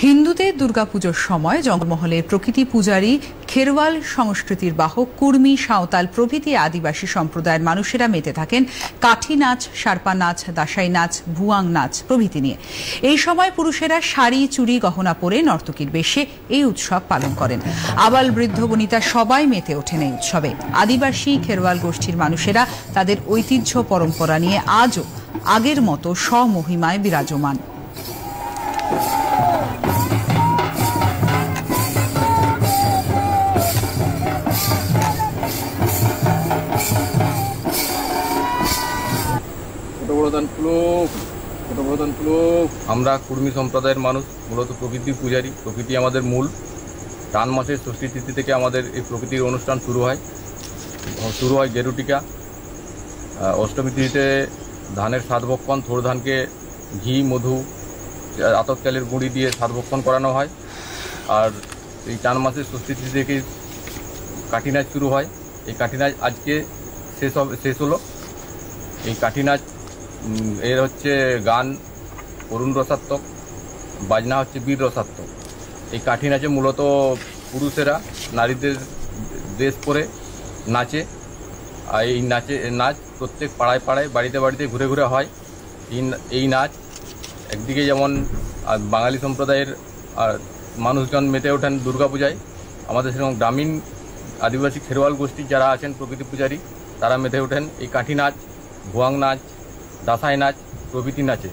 হিন্দুদের দুর্গাপুজোর সময় জঙ্গলমহলের প্রকৃতি পূজারী, খেরওয়াল সংস্কৃতির বাহক, কুর্মি, সাঁওতাল প্রভৃতি আদিবাসী সম্প্রদায়ের মানুষেরা মেতে থাকেন কাঠি নাচ, সারপা নাচ, দাসাই নাচ, ভুয়াং নাচ প্রভৃতি নিয়ে। এই সময় পুরুষেরা শাড়ি, চুড়ি, গহনা পরে নর্তকীর বেশে এই উৎসব পালন করেন। আবাল বৃদ্ধ বনিতা সবাই মেতে ওঠেন এই উৎসবে। আদিবাসী খেরওয়াল গোষ্ঠীর মানুষেরা তাদের ঐতিহ্য পরম্পরা নিয়ে আজও আগের মতো স্বমহিমায় বিরাজমান। আমরা কুর্মি সম্প্রদায়ের মানুষ, মূলত প্রকৃতি পূজারী। প্রকৃতি আমাদের মূল। টান মাসের ষষ্ঠী তিথি থেকে আমাদের এই প্রকৃতির অনুষ্ঠান শুরু হয় গেরুটিকা। অষ্টমী তিথিতে ধানের সাতভক্ষণ, থোড় ধানকে ঘি, মধু, আতপ চালের গুঁড়ি দিয়ে সাতভক্ষণ করানো হয়। আর এই টান মাসের ষষ্ঠী তিথি থেকে কাঠি নাচ শুরু হয়। এই কাঠি নাচ আজকে শেষ হলো। এই কাঠি নাচ এর হচ্ছে গান অরুণ রসাত্মক, বাজনা হচ্ছে বীর রসাত্মক। এই কাঠি নাচে মূলত পুরুষেরা নারীদের ড্রেস পরে নাচে। আর এই নাচ প্রত্যেক পাড়ায় পাড়ায়, বাড়িতে বাড়িতে ঘুরে ঘুরে হয়। এই নাচ একদিকে যেমন বাঙালি সম্প্রদায়ের মানুষজন মেতে ওঠেন দুর্গাপূজায়, আমাদের সেরকম গ্রামীণ আদিবাসী খেরওয়াল গোষ্ঠীর যারা আছেন প্রকৃতি পূজারী, তারা মেতে ওঠেন এই কাঠি নাচ, ভুয়াং নাচ, দাসাই নাচ প্রভৃতি নাচে।